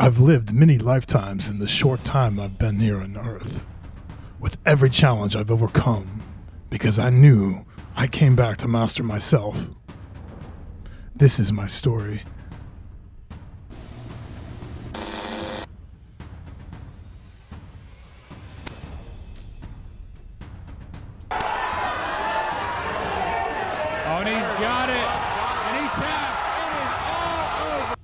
I've lived many lifetimes in the short time I've been here on Earth, with every challenge I've overcome, because I knew I came back to master myself. This is my story. Oh, and he's got it. And he taps. It is all over.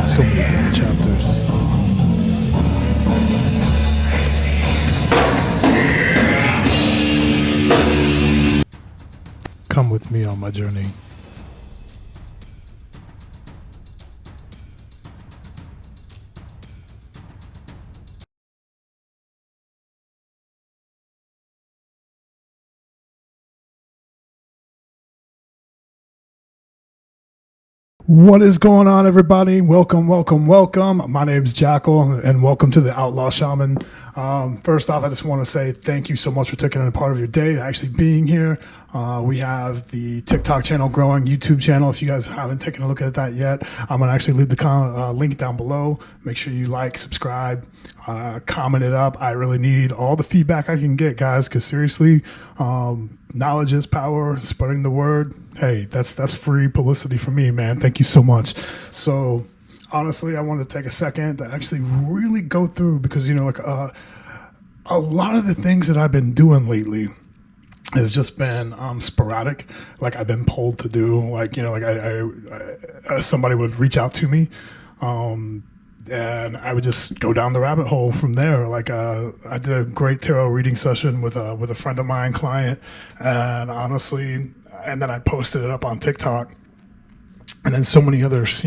So many different chapters. Come with me on my journey. What is going on, everybody? Welcome. My name's Jackal, and welcome to the Outlaw Shaman. First off, I just want to say thank you so much for taking a part of your day, actually being here. We have the TikTok channel growing, YouTube channel. If you guys haven't taken a look at that yet, I'm going to actually leave the link down below. Make sure you like, subscribe, comment it up. I really need all the feedback I can get, guys, because seriously, knowledge is power. Spreading the word, hey, that's free publicity for me, man. Thank you so much. So honestly, I wanted to take a second to actually really go through, because a lot of the things that I've been doing lately has just been sporadic. Like I've been pulled to do, I somebody would reach out to me, and I would just go down the rabbit hole from there. I did a great tarot reading session with a friend of mine, client, and honestly, and then I posted it up on TikTok, and then so many others,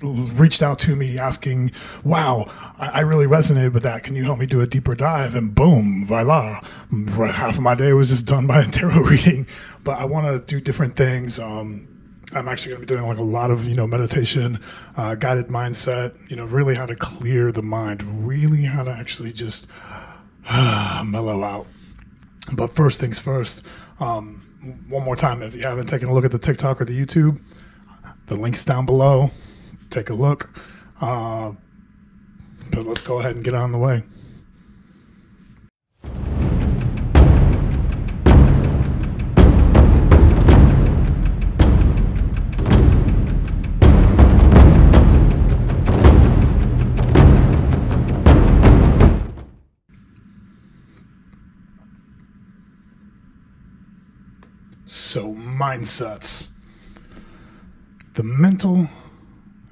reached out to me asking, wow, I really resonated with that. Can you help me do a deeper dive? And boom, voila. Half of my day was just done by a tarot reading. But I want to do different things. I'm actually going to be doing a lot of, meditation, guided mindset, really how to clear the mind, really how to actually just mellow out. But first things first, one more time, if you haven't taken a look at the TikTok or the YouTube, the link's down below. Take a look. But let's go ahead and get on the way. So, mindsets. The mental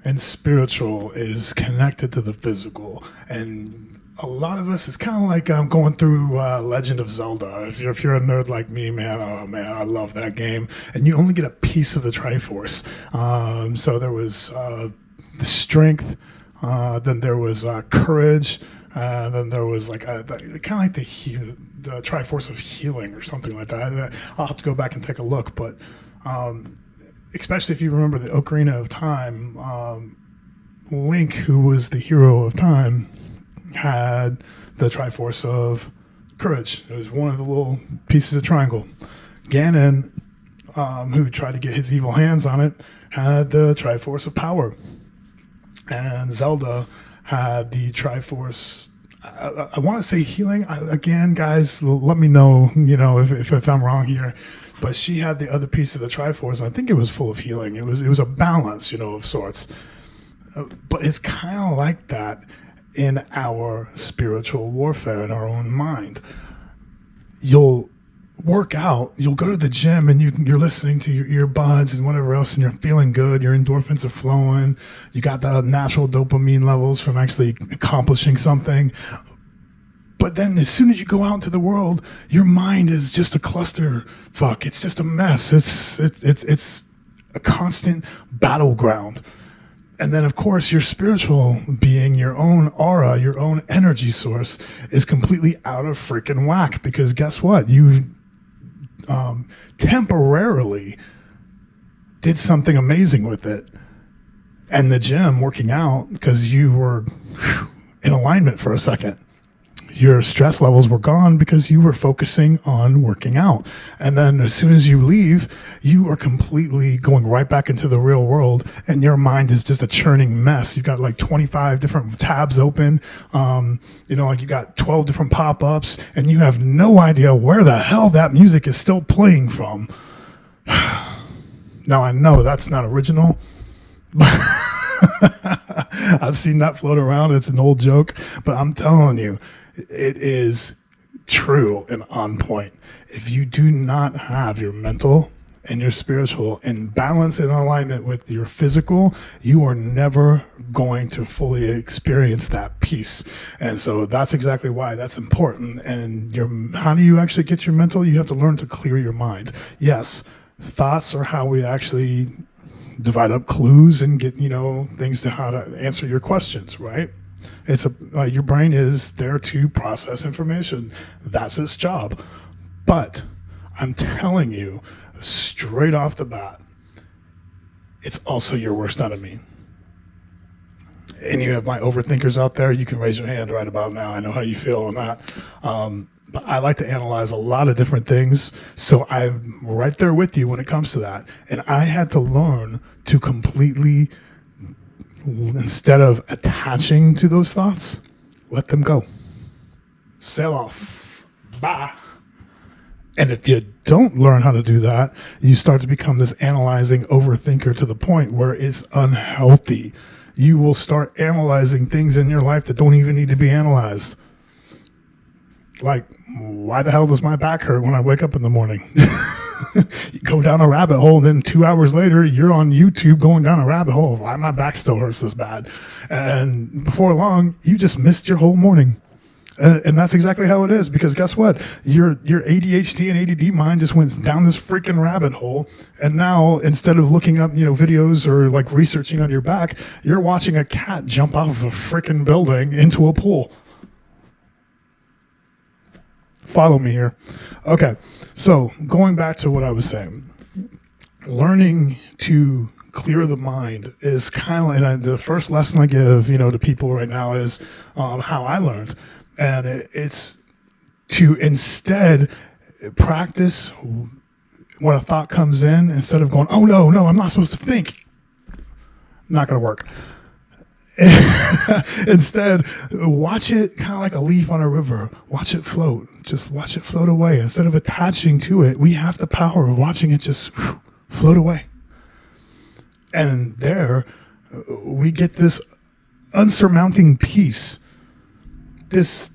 and spiritual is connected to the physical, and a lot of us, it's kind of like going through Legend of Zelda. If you're a nerd like me, man, oh man, I love that game. And you only get a piece of the Triforce. So there was the strength, then there was courage, then there was kind of like the Triforce of healing or something like that. I'll have to go back and take a look, but especially if you remember the Ocarina of Time, Link, who was the hero of time, had the Triforce of courage. It was one of the little pieces of triangle. Ganon, who tried to get his evil hands on it, had the Triforce of power. And Zelda had the Triforce, I want to say healing. Again, guys, let me know, if I'm wrong here. But she had the other piece of the Triforce, and I think it was full of healing. It was a balance, of sorts. But it's kind of like that in our spiritual warfare, in our own mind. You'll work out, you'll go to the gym, and you're listening to your earbuds and whatever else, and you're feeling good. Your endorphins are flowing. You got the natural dopamine levels from actually accomplishing something. But then as soon as you go out into the world, your mind is just a cluster fuck. It's just a mess. It's a constant battleground. And then, of course, your spiritual being, your own aura, your own energy source is completely out of freaking whack, because guess what? You temporarily did something amazing with it. And the gym, working out, because you were in alignment for a second. your stress levels were gone because you were focusing on working out. And then as soon as you leave, you are completely going right back into the real world, and your mind is just a churning mess. You've got like 25 different tabs open. Like you got 12 different pop-ups, and you have no idea where the hell that music is still playing from. Now I know that's not original, but I've seen that float around. It's an old joke, but I'm telling you, it is true and on point. If you do not have your mental and your spiritual in balance and alignment with your physical, you are never going to fully experience that peace. And so that's exactly why that's important. And how do you actually get your mental? You have to learn to clear your mind. Yes, thoughts are how we actually divide up clues and get, things to how to answer your questions, right? It's your brain is there to process information. That's its job. But I'm telling you, straight off the bat, it's also your worst enemy. And you have my overthinkers out there, you can raise your hand right about now. I know how you feel on that. But I like to analyze a lot of different things. So I'm right there with you when it comes to that. And I had to learn to completely, instead of attaching to those thoughts, let them go. Sail off. Bye. And if you don't learn how to do that, you start to become this analyzing overthinker to the point where it's unhealthy. You will start analyzing things in your life that don't even need to be analyzed. Like, why the hell does my back hurt when I wake up in the morning? You go down a rabbit hole, and then 2 hours later, you're on YouTube going down a rabbit hole. Why my back still hurts this bad? And before long, you just missed your whole morning. And that's exactly how it is, because guess what? Your ADHD and ADD mind just went down this freaking rabbit hole. And now, instead of looking up, videos or like researching on your back, you're watching a cat jump off of a freaking building into a pool. Follow me here. Okay, so going back to what I was saying, learning to clear the mind is kind of, and the first lesson I give, to people right now is how I learned. And it's to instead practice when a thought comes in, instead of going, oh, no, I'm not supposed to think. Not going to work. Instead, watch it kind of like a leaf on a river. Watch it float. Just watch it float away. Instead of attaching to it, we have the power of watching it just float away. And there, we get this unsurmounting peace. This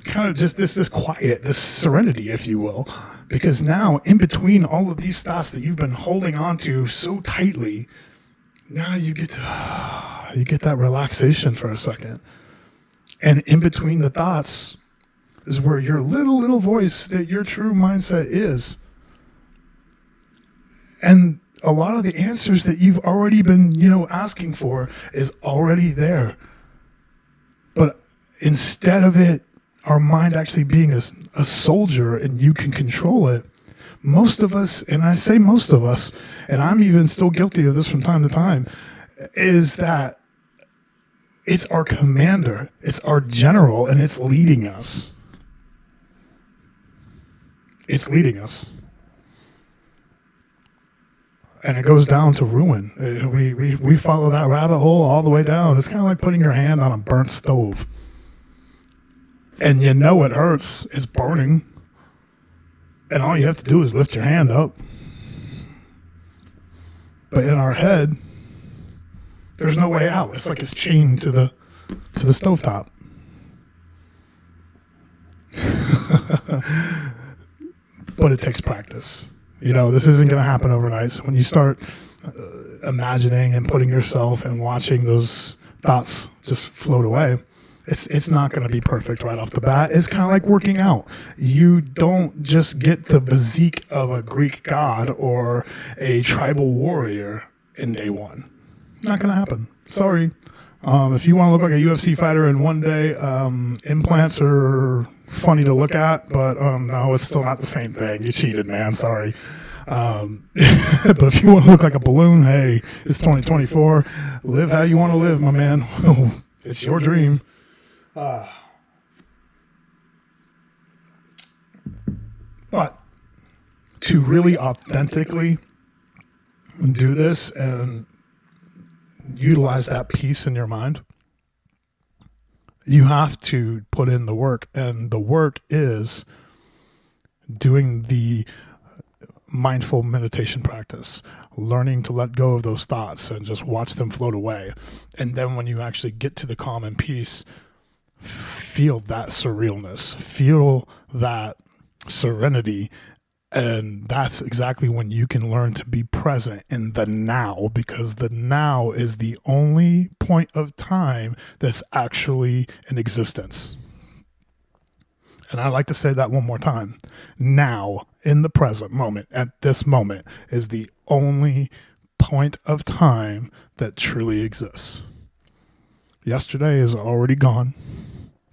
kind of just this quiet, this serenity, if you will. Because now, in between all of these thoughts that you've been holding on to so tightly, now you get that relaxation for a second. And in between the thoughts is where your little voice, that your true mindset is. And a lot of the answers that you've already been, asking for is already there. But instead of our mind actually being a soldier and you can control it, most of us, and I say most of us, and I'm even still guilty of this from time to time, is that it's our commander, it's our general, and it's leading us. It's leading us. And it goes down to ruin. We follow that rabbit hole all the way down. It's kind of like putting your hand on a burnt stove. And it hurts. It's burning. And all you have to do is lift your hand up. But in our head, there's no way out. It's like it's chained to the stovetop. But it takes practice. This isn't going to happen overnight. So when you start imagining and putting yourself and watching those thoughts just float away, it's not going to be perfect right off the bat. It's kind of like working out. You don't just get the physique of a Greek god or a tribal warrior in day one. Not going to happen. Sorry. If you want to look like a UFC fighter in one day, implants are funny to look at, but no, it's still not the same thing. You cheated, man. Sorry. But if you want to look like a balloon, hey, it's 2024. Live how you want to live, my man. It's your dream. But to really authentically do this and utilize that peace in your mind, you have to put in the work. And the work is doing the mindful meditation practice, learning to let go of those thoughts and just watch them float away. And then when you actually get to the calm and peace, feel that surrealness, feel that serenity. And that's exactly when you can learn to be present in the now, because the now is the only point of time that's actually in existence. And I like to say that one more time. Now, in the present moment, at this moment, is the only point of time that truly exists. Yesterday is already gone.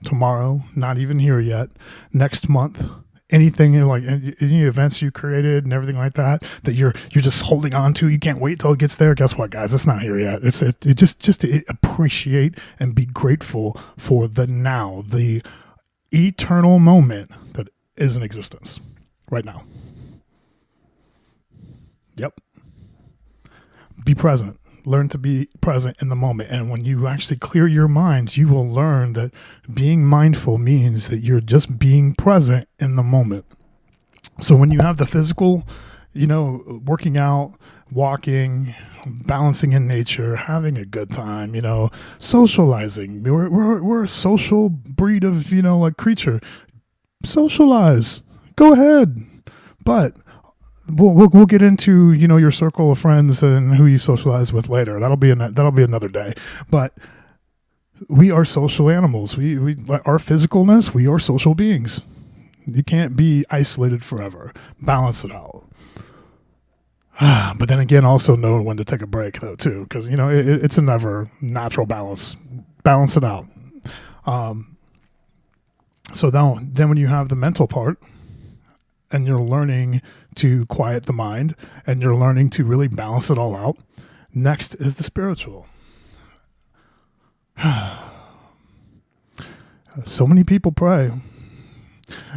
Tomorrow, not even here yet. Next month, anything like any events you created and everything like that you're just holding on to, you can't wait till it gets there. Guess what, guys? It's not here yet. It's just to appreciate and be grateful for the now, the eternal moment that is in existence right now. Yep. Be present. Learn to be present in the moment. And when you actually clear your mind, you will learn that being mindful means that you're just being present in the moment. So when you have the physical, working out, walking, balancing in nature, having a good time, socializing. We're a social breed of, creature. Socialize. Go ahead. But we'll get into, your circle of friends and who you socialize with later. That'll be another day. But we are social animals. We our physicalness, we are social beings. You can't be isolated forever. Balance it out. But then again, also know when to take a break, though, too, because, it's a never natural balance. Balance it out. So then when you have the mental part and you're learning to quiet the mind and you're learning to really balance it all out, next is the spiritual. So many people pray.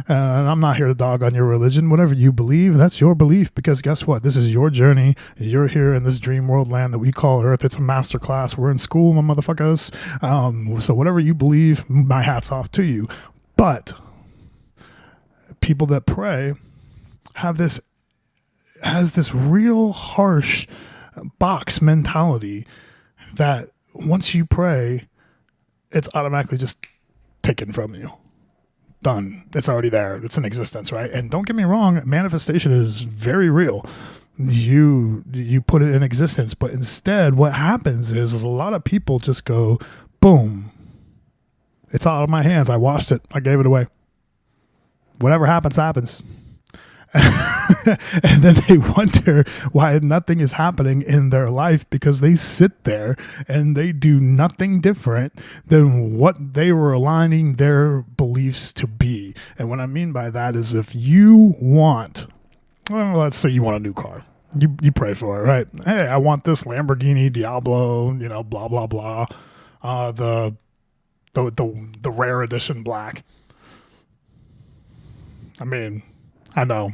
And I'm not here to dog on your religion. Whatever you believe, that's your belief, because guess what? This is your journey. You're here in this dream world land that we call Earth. It's a master class. We're in school, my motherfuckers. So whatever you believe, my hat's off to you. But people that pray has this real harsh box mentality that once you pray, it's automatically just taken from you. Done. It's already there. It's in existence, right? And don't get me wrong, manifestation is very real. You put it in existence, but instead what happens is a lot of people just go, boom, it's out of my hands. I washed it. I gave it away. Whatever happens, happens. And then they wonder why nothing is happening in their life, because they sit there and they do nothing different than what they were aligning their beliefs to be. And what I mean by that is, if you want, let's say you want a new car. You pray for it, right? Hey, I want this Lamborghini Diablo, blah, blah, blah. The rare edition black. I mean, I know,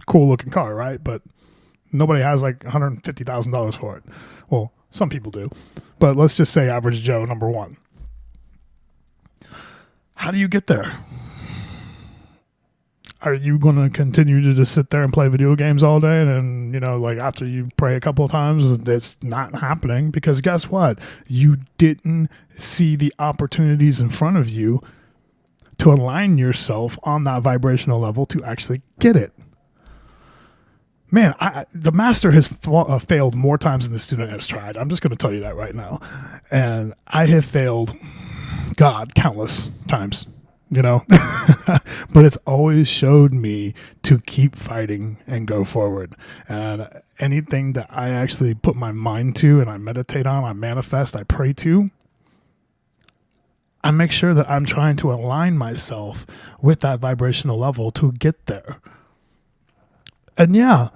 cool looking car, right? But nobody has like $150,000 for it. Well, some people do, but let's just say average Joe, number one. How do you get there? Are you going to continue to just sit there and play video games all day? And then, after you pray a couple of times, it's not happening, because guess what? You didn't see the opportunities in front of you to align yourself on that vibrational level to actually get it. Man, the master has failed more times than the student has tried. I'm just going to tell you that right now. And I have failed, God, countless times, but it's always showed me to keep fighting and go forward. And anything that I actually put my mind to and I meditate on, I manifest, I pray to, I make sure that I'm trying to align myself with that vibrational level to get there. And yeah,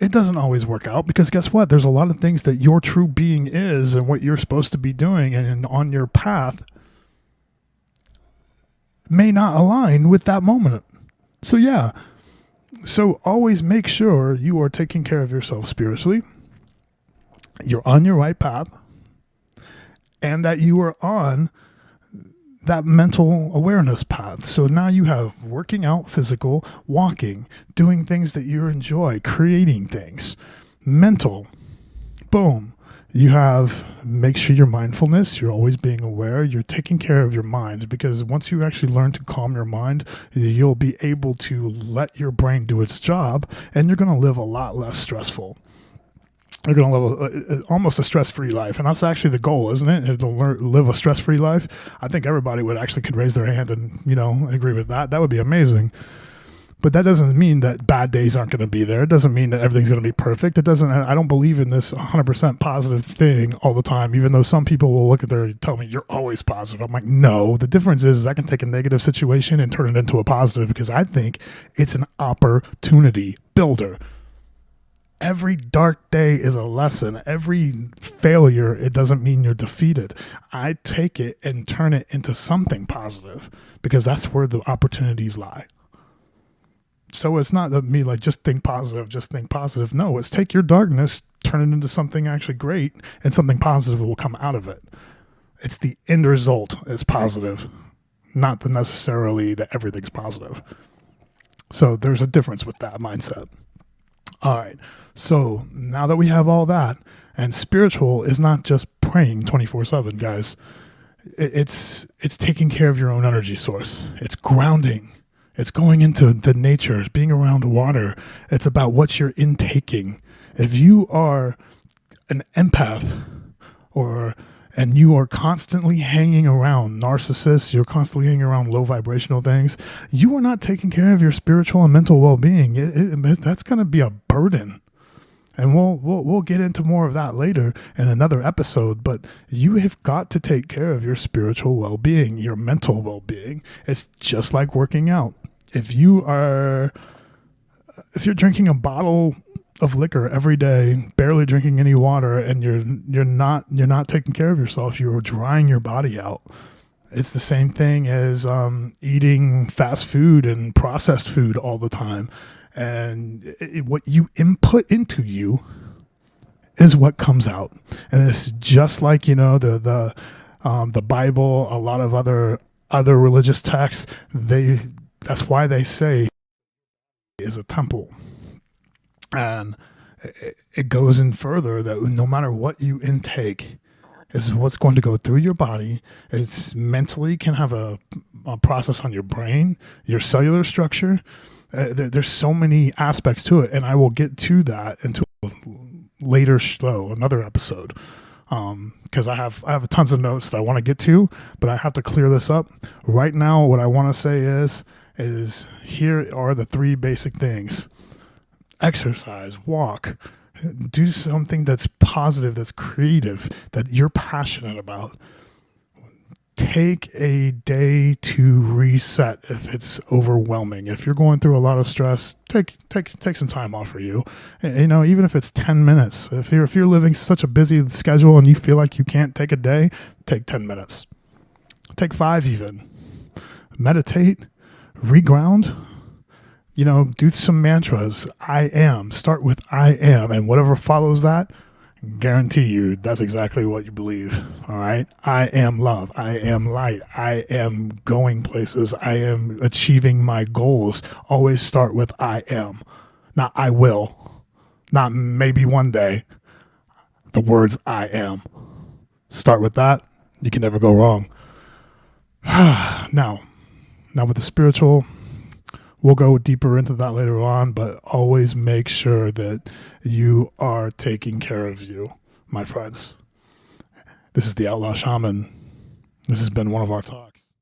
it doesn't always work out, because guess what? There's a lot of things that your true being is and what you're supposed to be doing and on your path may not align with that moment. So yeah, So always make sure you are taking care of yourself spiritually, you're on your right path, and that you are on that mental awareness path. So now you have working out, physical, walking, doing things that you enjoy, creating things, mental, boom. You have, make sure your mindfulness, you're always being aware, you're taking care of your mind, because once you actually learn to calm your mind, you'll be able to let your brain do its job, and you're going to live a lot less stressful. You're going to live almost a stress-free life, and that's actually the goal, isn't it? To live a stress-free life. I think everybody could raise their hand and, agree with that. That would be amazing. But that doesn't mean that bad days aren't going to be there. It doesn't mean that everything's going to be perfect. I don't believe in this 100% positive thing all the time, even though some people will look at there and tell me you're always positive. I'm like, no, the difference is I can take a negative situation and turn it into a positive, because I think it's an opportunity builder. Every dark day is a lesson. Every failure, it doesn't mean you're defeated. I take it and turn it into something positive, because that's where the opportunities lie. So it's not that me like, just think positive. No, it's take your darkness, turn it into something actually great, and something positive will come out of it. It's the end result is positive, not the necessarily that everything's positive. So there's a difference with that mindset. All right. So now that we have all that, and spiritual is not just praying 24/7, guys. It's taking care of your own energy source. It's grounding. It's going into the nature. It's being around water. It's about what you're intaking. If you are an empath and you are constantly hanging around narcissists, you're constantly hanging around low vibrational things, you are not taking care of your spiritual and mental well-being. That's going to be a burden. And we'll get into more of that later in another episode, but you have got to take care of your spiritual well-being, your mental well-being. It's just like working out. If you're drinking a bottle of liquor every day, barely drinking any water, and you're not taking care of yourself, you're drying your body out. It's the same thing as eating fast food and processed food all the time. And what you input into you is what comes out. And it's just like, the Bible, a lot of other religious texts, that's why they say is a temple. And it goes in further that no matter what you intake is what's going to go through your body. It's mentally can have a process on your brain, your cellular structure. There's so many aspects to it, and I will get to that into a later show, another episode, because I have tons of notes that I want to get to, but I have to clear this up. Right now, what I want to say is here are the three basic things. Exercise, walk, do something that's positive, that's creative, that you're passionate about. Take a day to reset if it's overwhelming. If you're going through a lot of stress, take some time off for you. Even if it's 10 minutes. If you're living such a busy schedule and you feel like you can't take a day, take 10 minutes. Take 5 even. Meditate, reground. Do some mantras. I am. Start with I am, and whatever follows that, guarantee you that's exactly what you believe. All right. I am love. I am light. I am going places. I am achieving my goals. Always start with I am, not I will, not maybe one day. The words I am. Start with that. You can never go wrong. Now with the spiritual, we'll go deeper into that later on, but always make sure that you are taking care of you, my friends. This is the Outlaw Shaman. This has been one of our talks.